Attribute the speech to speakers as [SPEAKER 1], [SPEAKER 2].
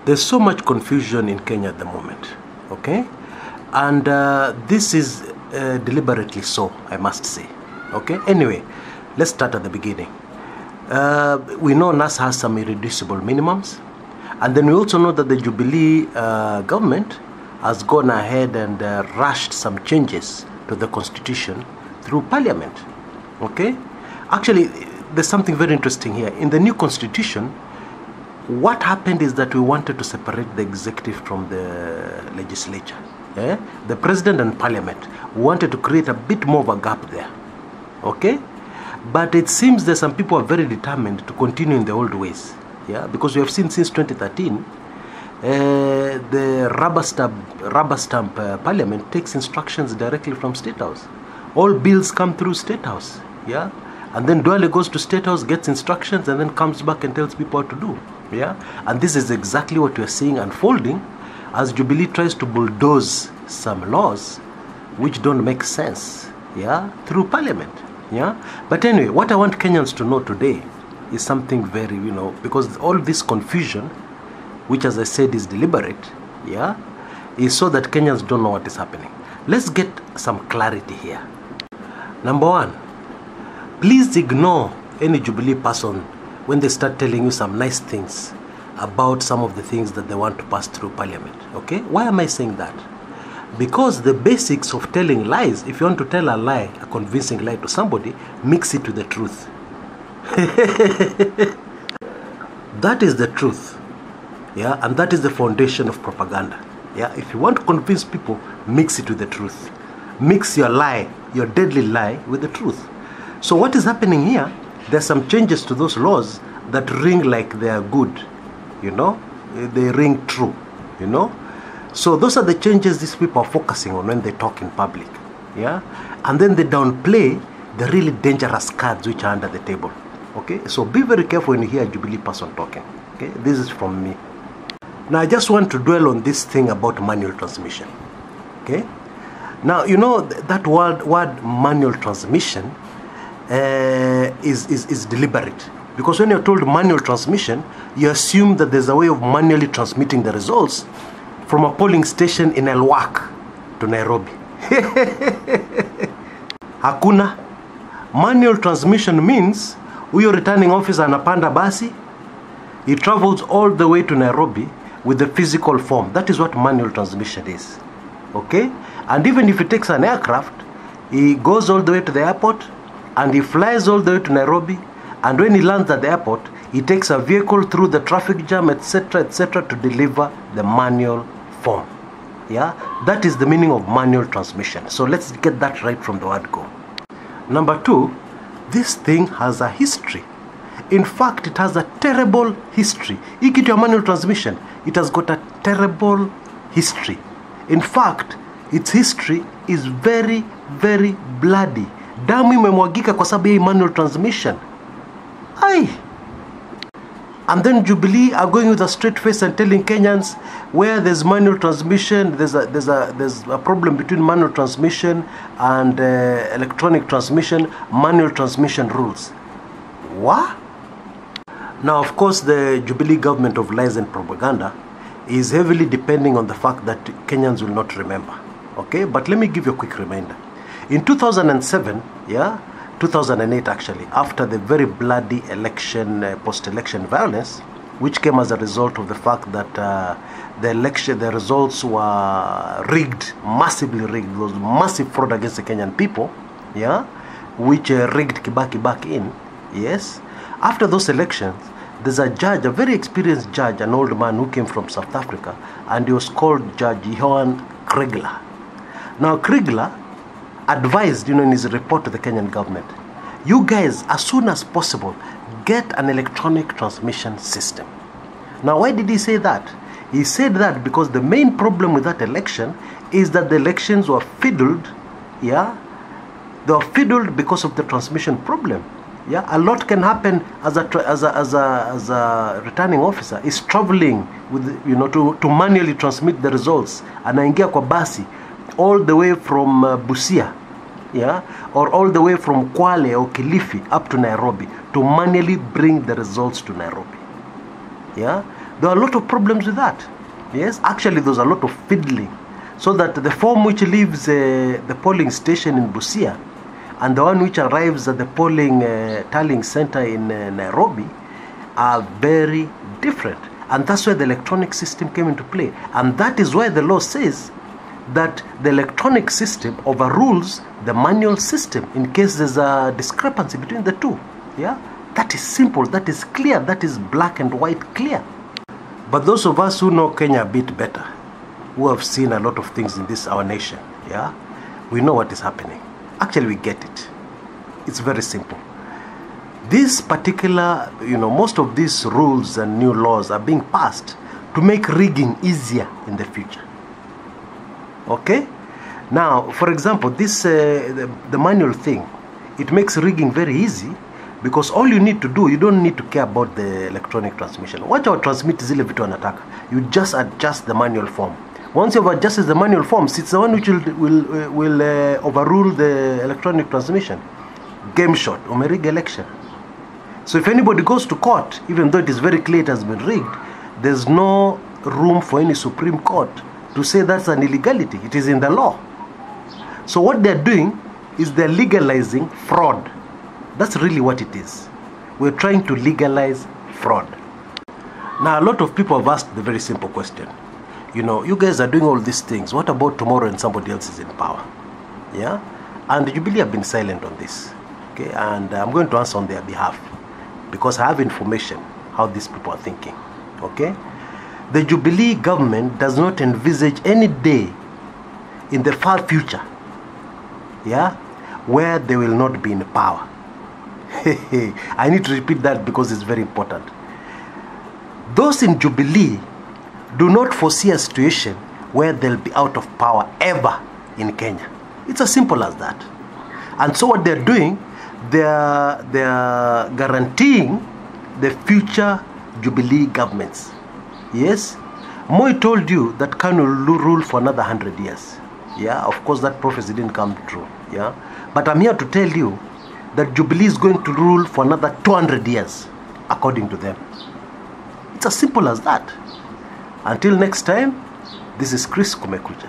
[SPEAKER 1] There's so much confusion in Kenya at the moment, okay? And this is deliberately so, I must say, okay? Anyway, let's start at the beginning. We know NAS has some irreducible minimums, and then we also know that the Jubilee government has gone ahead and rushed some changes to the constitution through parliament, okay? Actually, there's something very interesting here. In the new constitution, what happened is that we wanted to separate the executive from the legislature. The president and parliament wanted to create a bit more of a gap there, okay? But it seems that some people are very determined to continue in the old ways, because we have seen since 2013, the rubber stamp parliament takes instructions directly from State House. All bills come through State House, and then Duale goes to State House, gets instructions, and then comes back and tells people what to do. And this is exactly what we are seeing unfolding as Jubilee tries to bulldoze some laws which don't make sense, through parliament, But anyway, what I want Kenyans to know today is something very, because all this confusion, which as I said is deliberate, is so that Kenyans don't know what is happening. Let's get some clarity here. Number one, please ignore any Jubilee person when they start telling you some nice things about some of the things that they want to pass through parliament, okay? Why am I saying that? Because the basics of telling lies, if you want to tell a lie, a convincing lie to somebody, mix it with the truth. That is the truth, and that is the foundation of propaganda, If you want to convince people, mix it with the truth. Mix your lie, your deadly lie, with the truth. So what is happening here? There's some changes to those laws that ring like they are good, they ring true, So those are the changes these people are focusing on when they talk in public, and then they downplay the really dangerous cards which are under the table, okay? So be very careful when you hear a Jubilee person talking, okay? This is from me. Now I just want to dwell on this thing about manual transmission, okay? Now, that word manual transmission is deliberate, because when you're told manual transmission, you assume that there's a way of manually transmitting the results from a polling station in Elwak to Nairobi. Hakuna. Manual transmission means huyo returning officer anapanda basi, he travels all the way to Nairobi with the physical form. That is what manual transmission is, okay? And even if he takes an aircraft, he goes all the way to the airport and he flies all the way to Nairobi, and when he lands at the airport, he takes a vehicle through the traffic jam, etc., to deliver the manual form. That is the meaning of manual transmission. So let's get that right from the word go. Number two, this thing has a history. In fact, it has a terrible history. Ikitu ya manual transmission, it has got a terrible history. In fact, its history is very, very bloody. Damu imemwagika kwa sababu ya manual transmission. And then Jubilee are going with a straight face and telling Kenyans where there's manual transmission, there's a problem between manual transmission and electronic transmission, manual transmission rules. What? Now, of course, the Jubilee government of lies and propaganda is heavily depending on the fact that Kenyans will not remember. Okay, but let me give you a quick reminder. In 2007, 2008 actually, after the very bloody election, post-election violence, which came as a result of the fact that the results were rigged, massively rigged. There was massive fraud against the Kenyan people, which rigged Kibaki back in, yes. After those elections, there's a judge, a very experienced judge, an old man who came from South Africa, and he was called Judge Johan Kriegler. Now, Kriegler advised, in his report to the Kenyan government, you guys, as soon as possible, get an electronic transmission system. Now, why did he say that? He said that because the main problem with that election is that the elections were fiddled, They were fiddled because of the transmission problem. A lot can happen as a returning officer is traveling with, to manually transmit the results. Anaingia kwa basi all the way from Busia, or all the way from Kwale or Kilifi up to Nairobi to manually bring the results to Nairobi. There are a lot of problems with that. Yes, actually there's a lot of fiddling. So that the form which leaves the polling station in Busia and the one which arrives at the polling tallying center in Nairobi are very different. And that's where the electronic system came into play. And that is why the law says that the electronic system overrules the manual system in case there's a discrepancy between the two. Yeah, that is simple, that is clear, that is black and white clear. But those of us who know Kenya a bit better, who have seen a lot of things in this our nation, yeah, we know what is happening. Actually, we get it. It's very simple. This particular, most of these rules and new laws are being passed to make rigging easier in the future. Okay? Now, for example, this the manual thing, it makes rigging very easy because all you need to do, you don't need to care about the electronic transmission. Watch out, transmit zile vitu anataka. You just adjust the manual form. Once you've adjusted the manual forms, it's the one which will overrule the electronic transmission. Game shot, umerig election. So if anybody goes to court, even though it is very clear it has been rigged, there's no room for any Supreme Court to say that's an illegality. It is in the law. So what they're doing is they're legalizing fraud. That's really what it is. We're trying to legalize fraud. Now, a lot of people have asked the very simple question. You guys are doing all these things. What about tomorrow when somebody else is in power? Yeah? And Jubilee have been silent on this. Okay? And I'm going to answer on their behalf because I have information how these people are thinking. Okay? The Jubilee government does not envisage any day in the far future, yeah, where they will not be in power. I need to repeat that because it's very important. Those in Jubilee do not foresee a situation where they'll be out of power ever in Kenya. It's as simple as that. And so what they're doing, they're guaranteeing the future Jubilee governments. Yes, Moi told you that Kanu will rule for another 100 years. Yeah, of course that prophecy didn't come true. Yeah, but I'm here to tell you that Jubilee is going to rule for another 200 years, according to them. It's as simple as that. Until next time, this is Chris Kumekucha.